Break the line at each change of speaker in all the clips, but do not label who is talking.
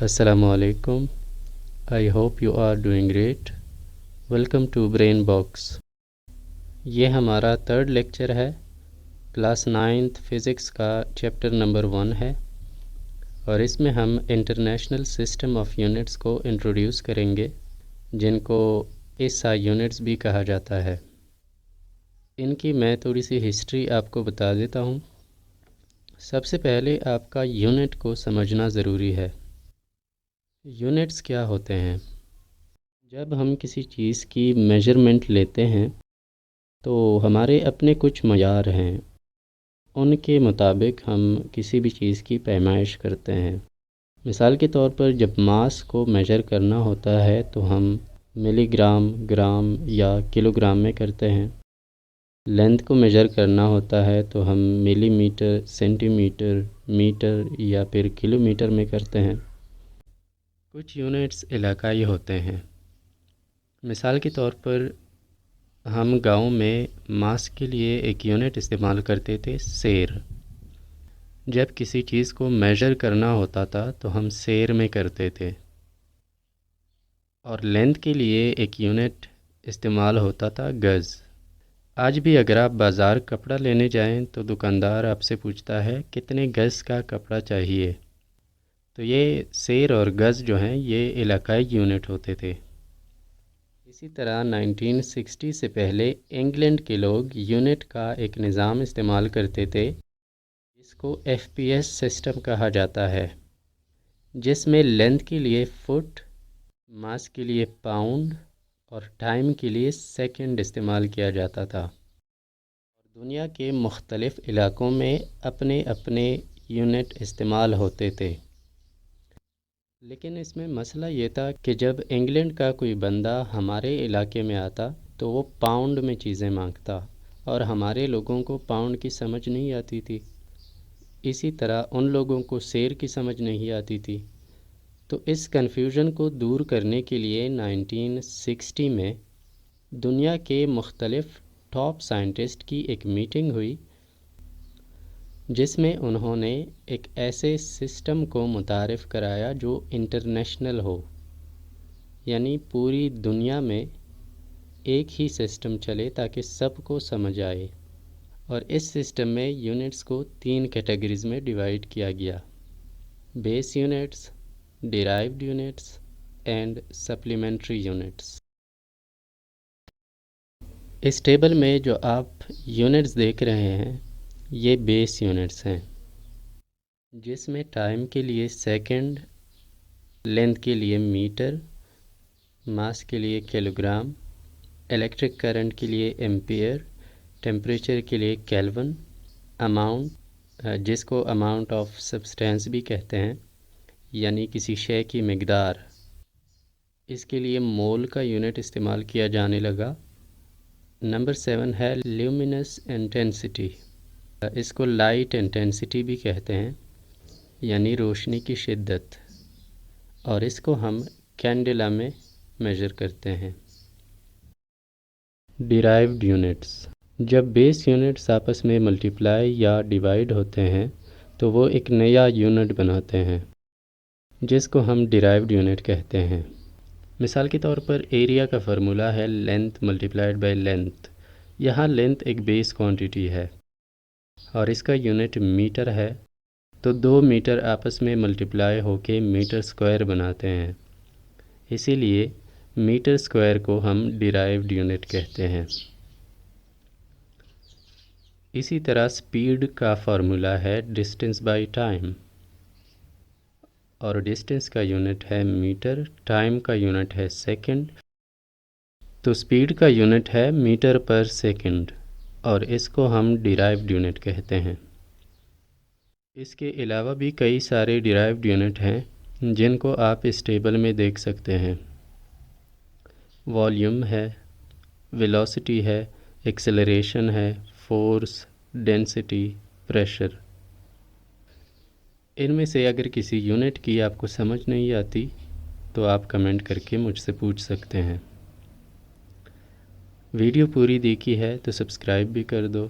Assalamu alaikum. I hope you are doing great. Welcome to Brain Box. یہ ہمارا third lecture ہے. Class 9th physics کا chapter number 1 ہے اور اس میں ہم انٹرنیشنل سسٹم آف یونٹس کو انٹروڈیوس کریں گے جن کو ایسا یونٹس بھی کہا جاتا ہے. ان کی میں تھوڑی سی ہسٹری آپ کو بتا دیتا ہوں. سب سے پہلے آپ کا یونٹ کو سمجھنا ضروری ہے. یونٹس کیا ہوتے ہیں؟ جب ہم کسی چیز کی میجرمنٹ لیتے ہیں تو ہمارے اپنے کچھ معیار ہیں، ان کے مطابق ہم کسی بھی چیز کی پیمائش کرتے ہیں. مثال کے طور پر جب ماس کو میجر کرنا ہوتا ہے تو ہم ملی گرام، گرام یا کلو گرام میں کرتے ہیں. لینتھ کو میجر کرنا ہوتا ہے تو ہم ملی میٹر، سینٹی میٹر، میٹر یا پھر کلو میٹر میں کرتے ہیں. کچھ یونٹس علاقائی ہوتے ہیں. مثال کے طور پر ہم گاؤں میں ماس کے لیے ایک یونٹ استعمال کرتے تھے، سیر. جب کسی چیز کو میجر کرنا ہوتا تھا تو ہم سیر میں کرتے تھے. اور لینتھ کے لیے ایک یونٹ استعمال ہوتا تھا، گز. آج بھی اگر آپ بازار کپڑا لینے جائیں تو دکاندار آپ سے پوچھتا ہے کتنے گز کا کپڑا چاہیے. تو یہ سیر اور گز جو ہیں یہ علاقائی یونٹ ہوتے تھے. اسی طرح 1960 سے پہلے انگلینڈ کے لوگ یونٹ کا ایک نظام استعمال کرتے تھے جس کو FPS سسٹم کہا جاتا ہے، جس میں لینتھ کے لیے فٹ، ماس کے لیے پاؤنڈ اور ٹائم کے لیے سیکنڈ استعمال کیا جاتا تھا. اور دنیا کے مختلف علاقوں میں اپنے اپنے یونٹ استعمال ہوتے تھے. لیکن اس میں مسئلہ یہ تھا کہ جب انگلینڈ کا کوئی بندہ ہمارے علاقے میں آتا تو وہ پاؤنڈ میں چیزیں مانگتا اور ہمارے لوگوں کو پاؤنڈ کی سمجھ نہیں آتی تھی. اسی طرح ان لوگوں کو سیر کی سمجھ نہیں آتی تھی. تو اس کنفیوژن کو دور کرنے کے لیے 1960 میں دنیا کے مختلف ٹاپ سائنٹسٹ کی ایک میٹنگ ہوئی جس میں انہوں نے ایک ایسے سسٹم کو متعارف کرایا جو انٹرنیشنل ہو، یعنی پوری دنیا میں ایک ہی سسٹم چلے تاکہ سب کو سمجھ آئے. اور اس سسٹم میں یونٹس کو 3 کیٹیگریز میں ڈیوائیڈ کیا گیا: base units, derived units and supplementary units. اس ٹیبل میں جو آپ یونٹس دیکھ رہے ہیں یہ بیس یونٹس ہیں، جس میں ٹائم کے لیے سیکنڈ، لینتھ کے لیے میٹر، ماس کے لیے کلو گرام، الیکٹرک کرنٹ کے لیے ایمپیئر، ٹیمپریچر کے لیے کیلون، اماؤنٹ جس کو اماؤنٹ آف سبسٹینس بھی کہتے ہیں، یعنی کسی شے کی مقدار، اس کے لیے مول کا یونٹ استعمال کیا جانے لگا. نمبر 7 ہے لیومینس انٹینسٹی. اس کو لائٹ انٹینسٹی بھی کہتے ہیں، یعنی روشنی کی شدت، اور اس کو ہم کینڈلا میں میجر کرتے ہیں. Derived units. جب بیس یونٹس آپس میں ملٹیپلائی یا ڈیوائیڈ ہوتے ہیں تو وہ ایک نیا یونٹ بناتے ہیں جس کو ہم ڈیرائیوڈ یونٹ کہتے ہیں. مثال کے طور پر ایریا کا فارمولا ہے لینتھ ملٹیپلائڈ بائی لینتھ. یہاں لینتھ ایک بیس کوانٹیٹی ہے اور اس کا یونٹ میٹر ہے، تو 2 میٹر آپس میں ملٹیپلائی ہو کے میٹر اسکوائر بناتے ہیں. اسی لیے میٹر اسکوائر کو ہم ڈیرائیوڈ یونٹ کہتے ہیں. اسی طرح سپیڈ کا فارمولا ہے ڈسٹینس بائی ٹائم، اور ڈسٹینس کا یونٹ ہے میٹر، ٹائم کا یونٹ ہے سیکنڈ. تو سپیڈ کا یونٹ ہے میٹر پر سیکنڈ اور اس کو ہم ڈیرائیوڈ یونٹ کہتے ہیں. اس کے علاوہ بھی کئی سارے ڈیرائیوڈ یونٹ ہیں جن کو آپ اس ٹیبل میں دیکھ سکتے ہیں. والیوم ہے، ویلوسٹی ہے، ایکسلریشن ہے، فورس، ڈینسٹی، پریشر. ان میں سے اگر کسی یونٹ کی آپ کو سمجھ نہیں آتی تو آپ کمنٹ کر کے مجھ سے پوچھ سکتے ہیں. ویڈیو پوری دیکھی ہے تو سبسکرائب بھی کر دو.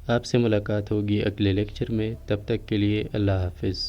آپ سے ملاقات ہوگی اگلے لیکچر میں. تب تک کے لیے اللہ حافظ.